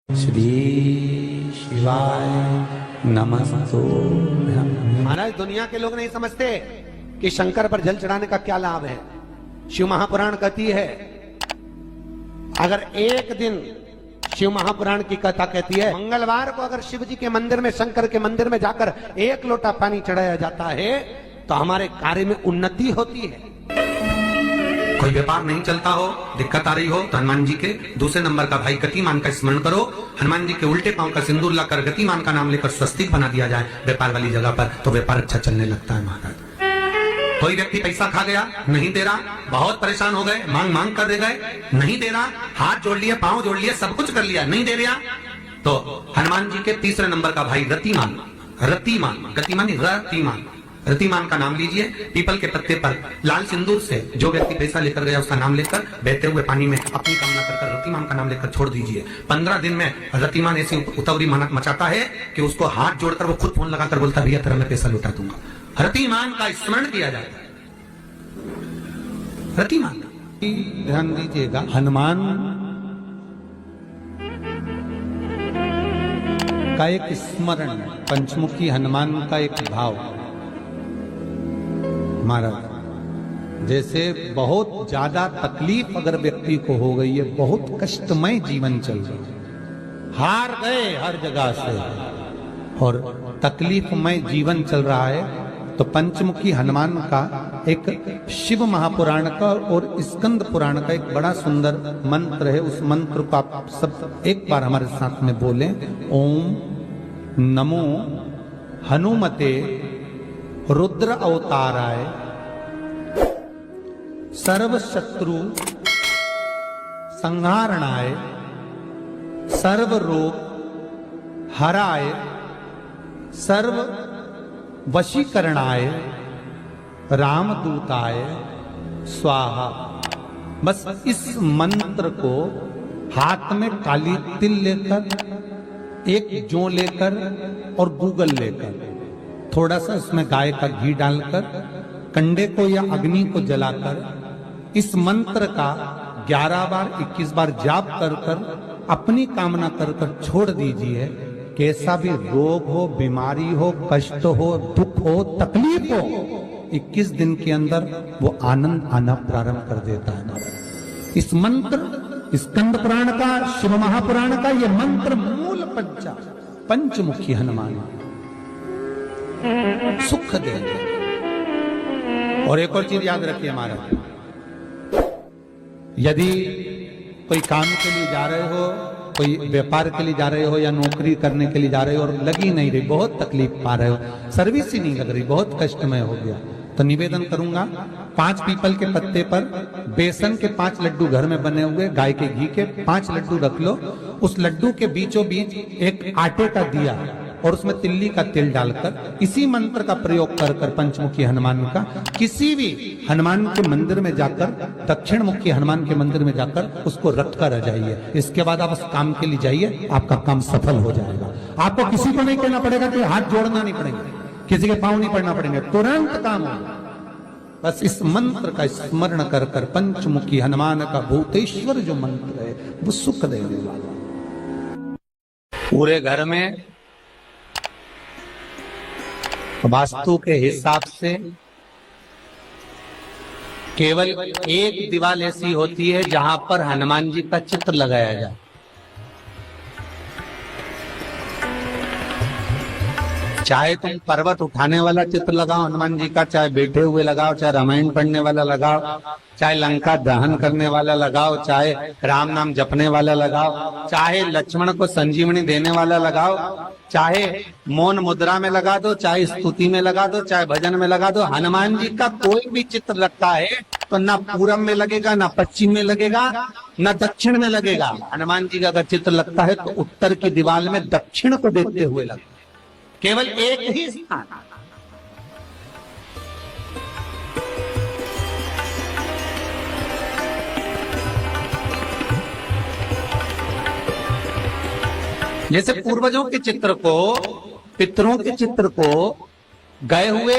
श्री शिवाय नमस्तो। महाराज, दुनिया के लोग नहीं समझते कि शंकर पर जल चढ़ाने का क्या लाभ है। शिव महापुराण कहती है, अगर एक दिन शिव महापुराण की कथा कहती है, मंगलवार को अगर शिव जी के मंदिर में, शंकर के मंदिर में जाकर एक लोटा पानी चढ़ाया जाता है तो हमारे कार्य में उन्नति होती है। कोई व्यापार नहीं चलता हो, दिक्कत आ रही हो तो हनुमान जी के दूसरे नंबर का भाई गतिमान का स्मरण करो। हनुमान जी के उल्टे पांव का सिंदूर लाकर गतिमान का नाम लेकर स्वस्तिक बना दिया जाए व्यापार वाली जगह पर, तो व्यापार अच्छा चलने लगता है महाराज। कोई व्यक्ति पैसा खा गया, नहीं दे रहा, बहुत परेशान हो गए, मांग मांग कर दे गए, नहीं दे रहा, हाथ जोड़ लिया, पांव जोड़ लिया, सब कुछ कर लिया, नहीं दे रहा, तो हनुमान जी के तीसरे नंबर का भाई रतिमान, रतिमान, गतिमान रतिमान, रतिमान का नाम लीजिए। पीपल के पत्ते पर लाल सिंदूर से जो व्यक्ति पैसा लेकर गया उसका नाम लेकर बहते हुए पानी में अपनी कामना कर रतिमान का नाम लेकर छोड़ दीजिए। 15 दिन में रतिमान ऐसी उतावली मचाता है कि उसको हाथ जोड़कर वो खुद फोन लगाकर बोलता, भैया तेरा मैं पैसा लुटा दूंगा। रतिमान का स्मरण किया जाता है। रतिमान ध्यान दीजिएगा, हनुमान का एक स्मरण, पंचमुखी हनुमान का एक भाव। महाराज, जैसे बहुत ज्यादा तकलीफ अगर व्यक्ति को हो गई है, बहुत कष्टमय जीवन चल रहा है, हार गए हर जगह से और तकलीफमय जीवन चल रहा है, तो पंचमुखी हनुमान का एक शिव महापुराण का और स्कंद पुराण का एक बड़ा सुंदर मंत्र है। उस मंत्र को आप सब एक बार हमारे साथ में बोलें। ओम नमो हनुमते रुद्र अवताराय सर्व शत्रु संहारणाय सर्व रोग हराय सर्व वशीकरणाय रामदूताय स्वाहा। बस इस मंत्र को हाथ में काली तिल लेकर, एक जौ लेकर और गूगल लेकर, थोड़ा सा उसमें गाय का घी डालकर, कंडे को या अग्नि को जलाकर इस मंत्र का 11 बार 21 बार जाप कर कर अपनी कामना कर कर छोड़ दीजिए। कैसा भी रोग हो, बीमारी हो, कष्ट हो, दुख हो, तकलीफ हो, 21 दिन के अंदर वो आनंद आना प्रारंभ कर देता है। इस मंत्र, स्कंद पुराण का, शिव महापुराण का ये मंत्र मूल पंचमुखी हनुमान सुख देंगे। और एक और चीज याद रखिए महाराज, यदि कोई काम के लिए जा रहे हो, कोई व्यापार के लिए जा रहे हो या नौकरी करने के लिए जा रहे हो और लगी नहीं रही, बहुत तकलीफ पा रहे हो, सर्विस ही नहीं लग रही, बहुत कष्टमय हो गया, तो निवेदन करूंगा 5 पीपल के पत्ते पर बेसन के 5 लड्डू घर में बने हुए, गाय के घी के 5 लड्डू रख लो। उस लड्डू के बीचों बीच एक आटे का दिया और उसमें तिल्ली का तेल डालकर इसी मंत्र का प्रयोग कर कर पंचमुखी हनुमान का किसी भी हनुमान के मंदिर में जाकर, दक्षिण मुखी हनुमान के मंदिर में जाकर उसको रख कर आ जाइए। इसके बाद आप उस काम के लिए जाइए, आपका काम सफल हो जाएगा। आपको किसी को नहीं कहना पड़ेगा कि हाथ जोड़ना नहीं पड़ेगा, किसी के पांव नहीं पड़ना पड़ेंगे, तुरंत काम होगा। बस इस मंत्र का स्मरण कर कर पंचमुखी हनुमान का भूतेश्वर जो मंत्र है वो सुख देने वाला। पूरे घर में वास्तु के हिसाब से केवल एक दीवार ऐसी होती है जहां पर हनुमान जी का चित्र लगाया जाए। चाहे तुम पर्वत उठाने वाला चित्र लगाओ हनुमान जी का, चाहे बैठे हुए लगाओ, चाहे रामायण पढ़ने वाला लगाओ, चाहे लंका दहन करने वाला लगाओ, चाहे राम नाम जपने वाला लगाओ, चाहे लक्ष्मण को संजीवनी देने वाला लगाओ, चाहे मौन मुद्रा में लगा दो, चाहे स्तुति में लगा दो, चाहे भजन में लगा दो। हनुमान जी का कोई भी चित्र लगता है तो ना पूरब में लगेगा, ना पश्चिम में लगेगा, ना दक्षिण में लगेगा। हनुमान जी का अगर चित्र लगता है तो उत्तर की दीवार में दक्षिण को देखते हुए लगता है, केवल एक ही स्थान। जैसे पूर्वजों के चित्र को, पितरों के चित्र को, गए हुए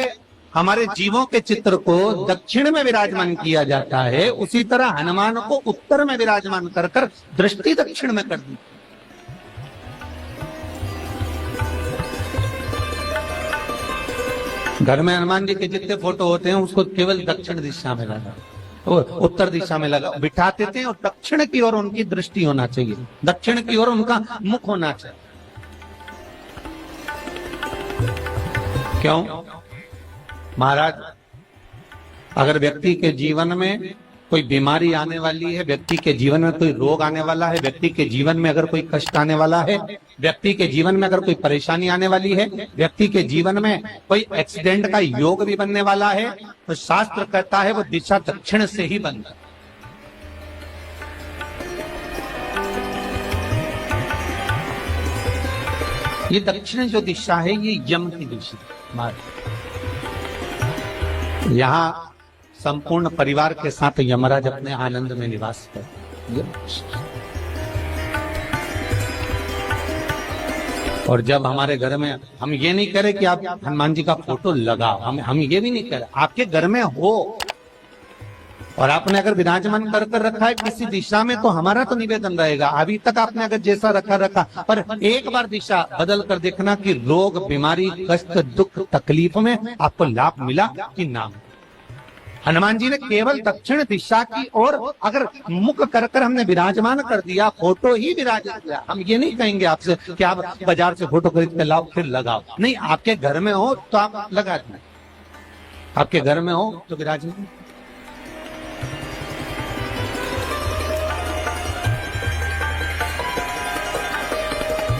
हमारे जीवों के चित्र को दक्षिण में विराजमान किया जाता है, उसी तरह हनुमान को उत्तर में विराजमान कर कर दृष्टि दक्षिण में कर दी। घर में हनुमान जी के जितने फोटो होते हैं उसको केवल दक्षिण दिशा में लगा, और उत्तर दिशा में लगा बिठाते थे, और दक्षिण की ओर उनकी दृष्टि होना चाहिए, दक्षिण की ओर उनका मुख होना चाहिए। क्यों? महाराज, अगर व्यक्ति के जीवन में कोई बीमारी आने वाली है, व्यक्ति के जीवन में कोई रोग आने वाला है, व्यक्ति के जीवन में अगर कोई कष्ट आने वाला है, व्यक्ति के जीवन में अगर कोई परेशानी आने वाली है, व्यक्ति के जीवन में कोई एक्सीडेंट का योग भी बनने वाला है, तो शास्त्र कहता है वो दिशा दक्षिण से ही बनता है। ये दक्षिण जो दिशा है ये यम की दिशा। यहाँ संपूर्ण परिवार के साथ यमराज अपने आनंद में निवास करते। और जब हमारे घर में, हम ये नहीं कह रहे कि आप हनुमान जी का फोटो लगाओ, हम ये भी नहीं कह रहे, आपके घर में हो और आपने अगर विराजमान कर रखा है किसी दिशा में, तो हमारा तो निवेदन रहेगा, अभी तक आपने अगर जैसा रखा, पर एक बार दिशा बदल कर देखना कि रोग, बीमारी, कष्ट, दुख, तकलीफ में आपको लाभ मिला कि ना। हनुमान जी ने केवल दक्षिण दिशा की ओर अगर मुख कर हमने विराजमान कर दिया, फोटो ही विराजित किया। हम ये नहीं कहेंगे आपसे कि आप बाजार से फोटो खरीद के लाओ फिर लगाओ, नहीं, आपके घर में हो तो आप लगा दें, आपके घर में हो तो विराजमान।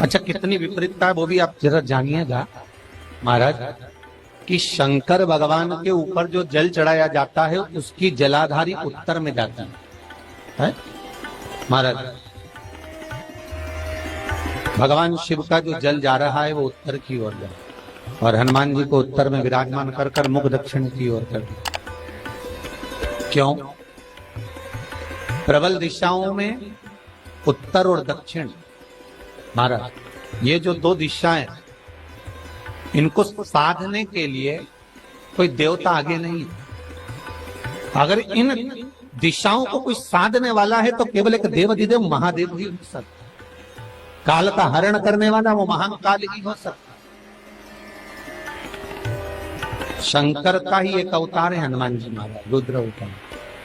अच्छा, कितनी विपरीतता है वो भी आप जरा जानिएगा महाराज, कि शंकर भगवान के ऊपर जो जल चढ़ाया जाता है उसकी जलाधारी उत्तर में जाती है महाराज। भगवान शिव का जो जल जा रहा है वो उत्तर की ओर जा, और हनुमान जी को उत्तर में विराजमान कर मुख दक्षिण की ओर कर। क्यों? प्रबल दिशाओं में उत्तर और दक्षिण महाराज, ये जो दो दिशाएं, इनको साधने के लिए कोई देवता आगे नहीं। अगर इन दिशाओं को कोई साधने वाला है तो केवल एक देवाधिदेव महादेव ही हो सकता, काल का हरण करने वाला वो महान काल ही हो सकता। शंकर का ही एक अवतार है हनुमान जी महाराज, रुद्र अवतार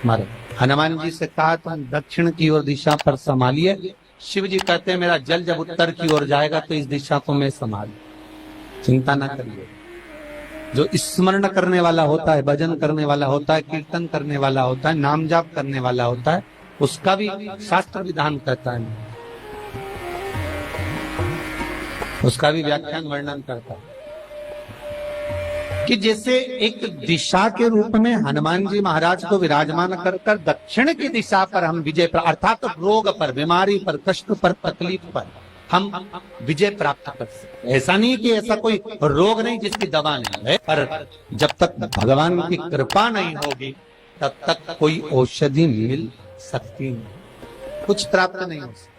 महाराज। हनुमान जी से कहा तुम दक्षिण की ओर दिशा पर संभालिए, शिव जी कहते हैं मेरा जल जब उत्तर की ओर जाएगा तो इस दिशा को मैं संभालू, चिंता ना करिए। जो स्मरण करने वाला होता है, भजन करने वाला होता है, कीर्तन करने वाला होता है, नाम जाप करने वाला होता है, उसका भी शास्त्र विधान कहता है, उसका भी व्याख्यान वर्णन करता है कि जैसे एक दिशा के रूप में हनुमान जी महाराज को विराजमान कर दक्षिण की दिशा पर हम विजय, अर्थात रोग पर, बीमारी पर, कष्ट पर, तकलीफ पर हम विजय प्राप्त कर सकते। ऐसा नहीं कि ऐसा कोई रोग नहीं जिसकी दवा नहीं है, पर जब तक भगवान की कृपा नहीं होगी तब तक कोई औषधि मिल सकती नहीं, कुछ प्राप्त नहीं हो सकता।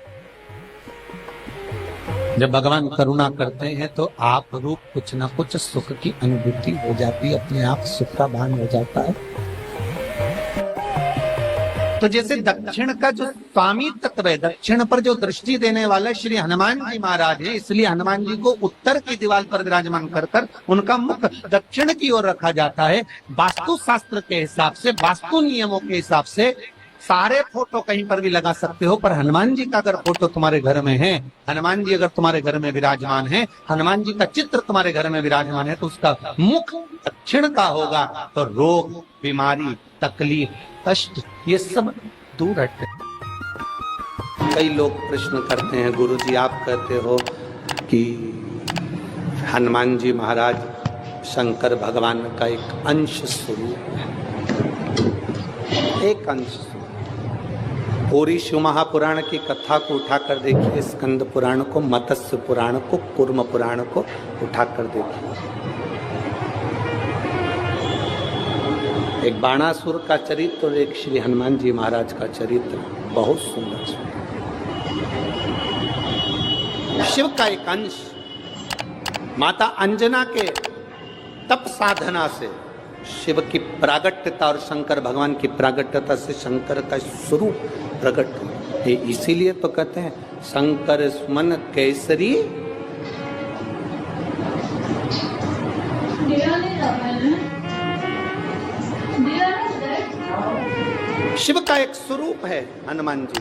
जब भगवान करुणा करते हैं तो आप रूप कुछ ना कुछ सुख की अनुभूति हो जाती है, अपने आप सुख का भान हो जाता है। तो जैसे दक्षिण का जो स्वामी तत्व है, दक्षिण पर जो दृष्टि देने वाला श्री हनुमान जी महाराज है, इसलिए हनुमान जी को उत्तर की दीवार पर विराजमान कर उनका मुख दक्षिण की ओर रखा जाता है। वास्तु शास्त्र के हिसाब से, वास्तु नियमों के हिसाब से सारे फोटो कहीं पर भी लगा सकते हो, पर हनुमान जी का अगर फोटो तुम्हारे घर में है, हनुमान जी अगर तुम्हारे घर में विराजमान है, हनुमान जी का चित्र तुम्हारे घर में विराजमान है, तो उसका मुख दक्षिण का होगा, तो रोग, बीमारी, तकलीफ, कष्ट ये सब दूर हटते। कई लोग प्रश्न करते हैं, गुरुजी आप कहते हो कि हनुमान जी महाराज शंकर भगवान का एक अंश स्वरूप है, एक अंश। पूरी शिव महापुराण की कथा को उठाकर देखिए, स्कंद पुराण को, मत्स्य पुराण को, कूर्म पुराण को उठाकर देखिए। एक बाणासुर का चरित्र और एक श्री हनुमान जी महाराज का चरित्र बहुत सुंदर। शिव का एक अंश माता अंजना के तप साधना से शिव की प्रागट्यता और शंकर भगवान की प्रागट्यता से शंकर का स्वरूप प्रकट हुआ। इसीलिए तो कहते हैं शंकर सुमन केसरी शिव का एक स्वरूप है हनुमान जी।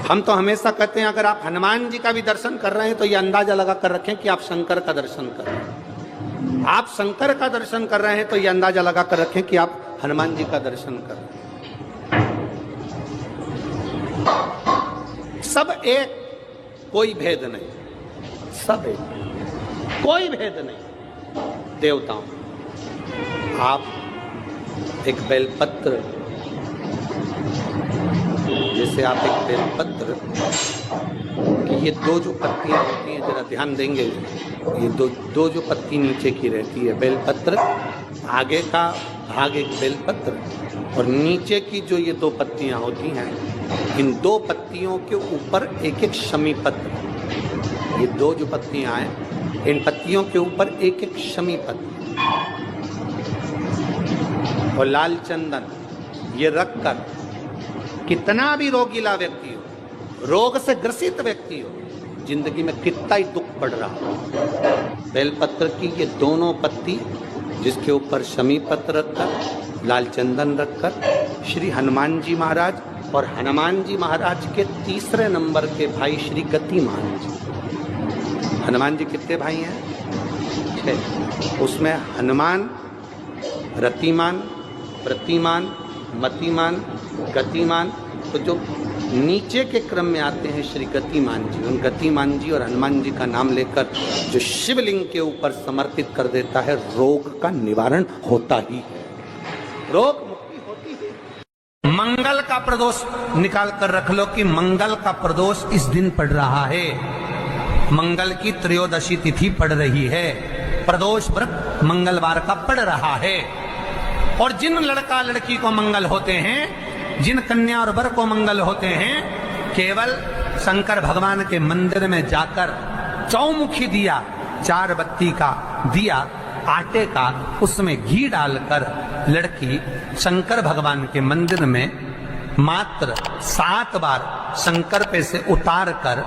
हम तो हमेशा कहते हैं अगर आप हनुमान जी का भी दर्शन कर रहे हैं तो ये अंदाजा लगा कर रखें कि आप शंकर का दर्शन कर रहे हैं। आप शंकर का दर्शन कर रहे हैं तो ये अंदाजा लगा कर रखें कि आप हनुमान जी का दर्शन कर रहे हैं। सब एक, कोई भेद नहीं, सब एक, कोई भेद नहीं। देवताओं, आप एक बेलपत्र, जैसे आप एक बेलपत्र कि ये दो जो पत्तियां होती हैं, जरा ध्यान देंगे, ये दो जो पत्ती नीचे की रहती है बेलपत्र, आगे का भाग एक बेलपत्र और नीचे की जो ये दो पत्तियां होती हैं, इन दो पत्तियों के ऊपर एक एक शमी पत्र, ये दो जो पत्तियां हैं इन पत्तियों के ऊपर एक एक शमी पत्र और लाल चंदन ये रखकर कितना भी रोगीला व्यक्ति हो, रोग से ग्रसित व्यक्ति हो, जिंदगी में कितना ही दुख पड़ रहा हो, बेलपत्र की ये दोनों पत्ती जिसके ऊपर शमी पत्र रखकर, लाल चंदन रखकर श्री हनुमान जी महाराज और हनुमान जी महाराज के तीसरे नंबर के भाई श्री गतिमान जी। हनुमान जी कितने भाई हैं? 6। उसमें हनुमान, रतिमान, प्रतिमान, मतिमान, गतिमान, तो जो नीचे के क्रम में आते हैं श्री गतिमान जी, उन गतिमान जी और हनुमान जी का नाम लेकर जो शिवलिंग के ऊपर समर्पित कर देता है, रोग का निवारण होता ही है, रोग मुक्ति होती है। मंगल का प्रदोष निकाल कर रख लो कि मंगल का प्रदोष इस दिन पड़ रहा है, मंगल की त्रयोदशी तिथि पड़ रही है, प्रदोष व्रत मंगलवार का पड़ रहा है। और जिन लड़का लड़की को मंगल होते हैं, जिन कन्या और वर को मंगल होते हैं, केवल शंकर भगवान के मंदिर में जाकर चौमुखी दिया, 4 बत्ती का दिया आटे का, उसमें घी डालकर लड़की शंकर भगवान के मंदिर में मात्र 7 बार शंकर पे से उतार कर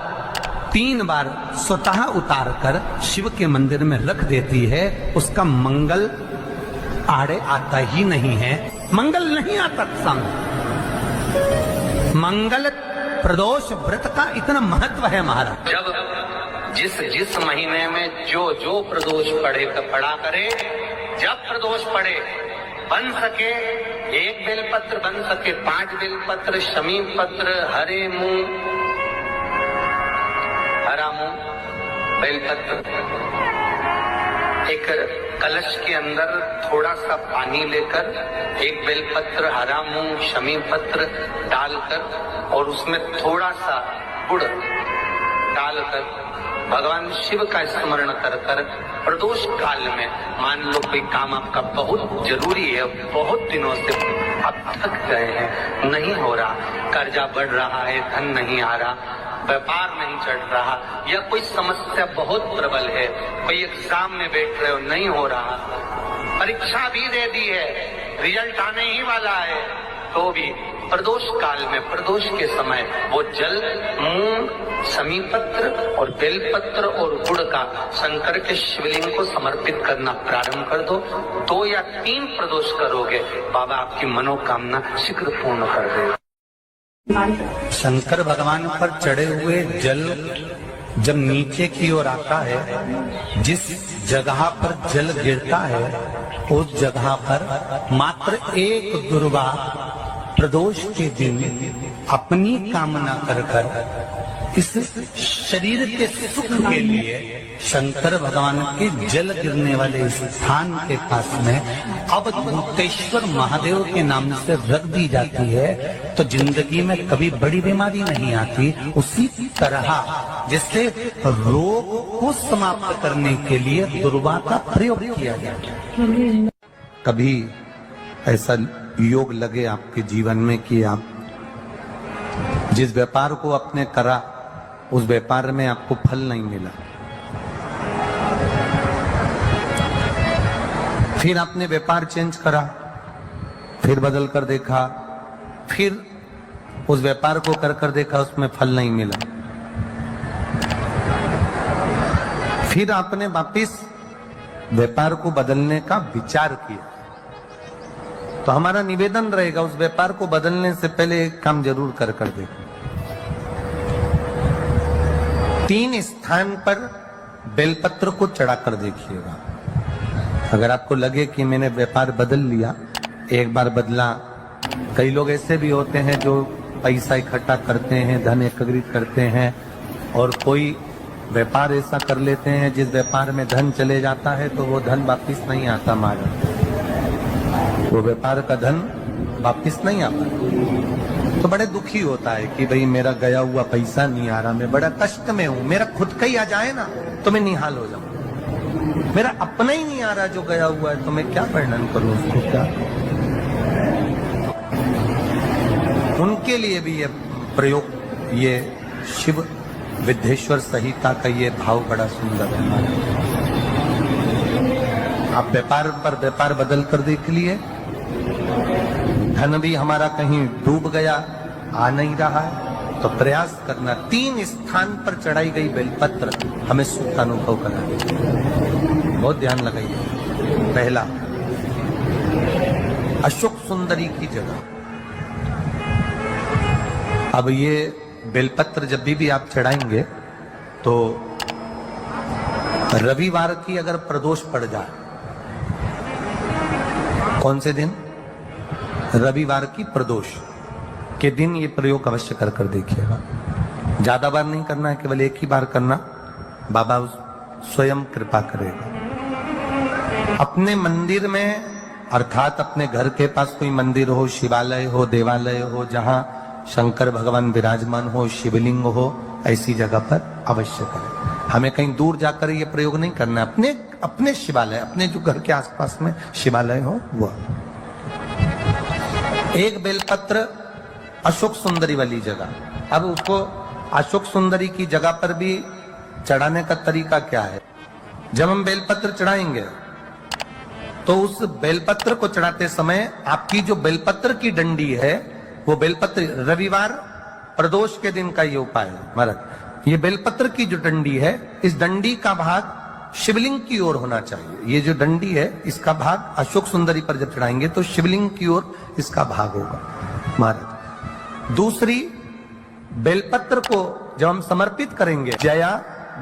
3 बार स्वतः उतार कर शिव के मंदिर में रख देती है, उसका मंगल आड़े आता ही नहीं है, मंगल नहीं आता सामने। मंगल प्रदोष व्रत का इतना महत्व है महाराज। जब जिस महीने में जो प्रदोष पड़ा करे, जब प्रदोष पड़े, बन सके 1 बेलपत्र, बन सके 5 बेलपत्र, शमी पत्र, हरे मूंग, हरा मूंग, बेलपत्र, एक कलश के अंदर थोड़ा सा पानी लेकर 1 बेलपत्र, हरा मूंग, शमी पत्र डालकर और उसमें थोड़ा सा गुड़ डालकर भगवान शिव का स्मरण कर कर प्रदोष काल में, मान लो कोई काम आपका बहुत जरूरी है, बहुत दिनों से आप थक गए हैं, नहीं हो रहा, कर्जा बढ़ रहा है, धन नहीं आ रहा, व्यापार नहीं चढ़ रहा, या कोई समस्या बहुत प्रबल है, कोई एग्जाम में बैठ रहे हो नहीं हो रहा, परीक्षा भी दे दी है, रिजल्ट आने ही वाला है, तो भी प्रदोष काल में, प्रदोष के समय वो जल, मूंग, शमी पत्र और बेलपत्र और गुड़ का शंकर के शिवलिंग को समर्पित करना प्रारंभ कर दो। 2 या 3 प्रदोष करोगे, बाबा आपकी मनोकामना शीघ्र पूर्ण कर देगा। शंकर भगवान पर चढ़े हुए जल जब नीचे की ओर आता है, जिस जगह पर जल गिरता है उस जगह पर मात्र एक दुर्गा प्रदोष के दिन अपनी कामना कर कर इस शरीर के सुख के लिए शंकर भगवान के जल गिरने वाले स्थान के पास में अवधूतेश्वर महादेव के नाम से रख दी जाती है, तो जिंदगी में कभी बड़ी बीमारी नहीं आती। उसी तरह जिससे रोग को समाप्त करने के लिए दुर्वा का प्रयोग किया जाता है। कभी ऐसा योग लगे आपके जीवन में कि आप जिस व्यापार को आपने करा उस व्यापार में आपको फल नहीं मिला, फिर आपने व्यापार चेंज करा, फिर बदल कर देखा, फिर उस व्यापार को कर कर देखा, उसमें फल नहीं मिला, फिर आपने वापिस व्यापार को बदलने का विचार किया, तो हमारा निवेदन रहेगा उस व्यापार को बदलने से पहले एक काम जरूर कर देखो। 3 स्थान पर बेलपत्र को चढ़ाकर देखिएगा। अगर आपको लगे कि मैंने व्यापार बदल लिया, एक बार बदला, कई लोग ऐसे भी होते हैं जो पैसा इकट्ठा करते हैं, धन एकत्रित करते हैं और कोई व्यापार ऐसा कर लेते हैं जिस व्यापार में धन चले जाता है तो वो धन वापिस नहीं आता महाराज, वो व्यापार का धन वापिस नहीं आता। तो बड़े दुखी होता है कि भाई मेरा गया हुआ पैसा नहीं आ रहा, मैं बड़ा कष्ट में हूं, मेरा खुद का ही आ जाए ना तो मैं निहाल हो जाऊं, मेरा अपना ही नहीं आ रहा जो गया हुआ है तो मैं क्या वर्णन करूं उसको, क्या। उनके लिए भी ये प्रयोग, ये शिव विद्येश्वर संहिता का ये भाव बड़ा सुंदर है हमारा। आप व्यापार पर व्यापार बदल कर देख लिए, धन भी हमारा कहीं डूब गया, आ नहीं रहा है, तो प्रयास करना 3 स्थान पर चढ़ाई गई बेलपत्र हमें सुख का अनुभव कराएगी। बहुत ध्यान लगाइए। पहला, अशोक सुंदरी की जगह। अब ये बेलपत्र जब भी आप चढ़ाएंगे तो रविवार की अगर प्रदोष पड़ जाए, कौन से दिन? रविवार की प्रदोष के दिन ये प्रयोग अवश्य कर देखिएगा। ज्यादा बार नहीं करना है, केवल एक ही बार करना, बाबा स्वयं कृपा करेगा। अपने मंदिर में, अर्थात अपने घर के पास कोई मंदिर हो, शिवालय हो, देवालय हो, जहां शंकर भगवान विराजमान हो, शिवलिंग हो, ऐसी जगह पर अवश्य करें। हमें कहीं दूर जाकर ये प्रयोग नहीं करना, अपने शिवालय, अपने जो घर के आसपास में शिवालय हो वो। एक बेलपत्र अशोक सुंदरी वाली जगह। अब उसको अशोक सुंदरी की जगह पर भी चढ़ाने का तरीका क्या है? जब हम बेलपत्र चढ़ाएंगे तो उस बेलपत्र को चढ़ाते समय आपकी जो बेलपत्र की डंडी है, वो बेलपत्र, रविवार प्रदोष के दिन का ये उपाय है महाराज। ये बेलपत्र की जो डंडी है, इस डंडी का भाग शिवलिंग की ओर होना चाहिए। ये जो डंडी है, इसका भाग अशोक सुंदरी पर जब चढ़ाएंगे तो शिवलिंग की ओर इसका भाग होगा महाराज। दूसरी, बेलपत्र को जब हम समर्पित करेंगे, जया,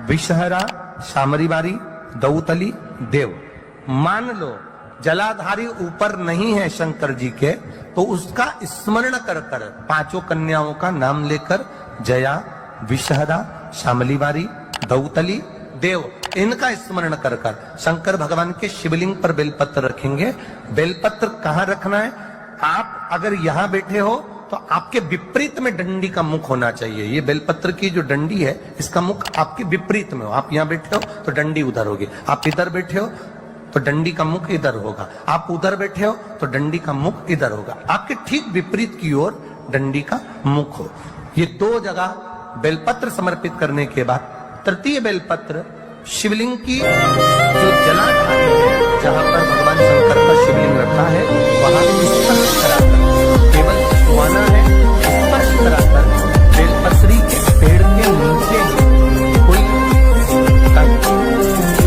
विषहरा, शामरीवारी, दौतली, देव, मान लो जलाधारी ऊपर नहीं है शंकर जी के, तो उसका स्मरण कर 5 कन्याओं का नाम लेकर, जया, विषहरा, शामलीवारी, दौतली, देव, इनका स्मरण कर शंकर भगवान के शिवलिंग पर बेलपत्र रखेंगे। बेलपत्र कहां रखना है? आप अगर यहां बैठे हो तो आपके विपरीत में डंडी का मुख होना चाहिए। ये बेलपत्र की जो डंडी है, इसका मुख आपके विपरीत में हो। आप यहां बैठे हो तो डंडी उधर होगी, आप इधर बैठे हो तो डंडी का मुख इधर होगा, आप उधर बैठे हो तो डंडी का मुख इधर होगा। आपके ठीक विपरीत की ओर डंडी का मुख हो। ये 2 जगह बेलपत्र समर्पित करने के बाद तृतीय बेलपत्र शिवलिंग की जो जलाधार है, जहां पर भगवान शंकर का शिवलिंग रखा है,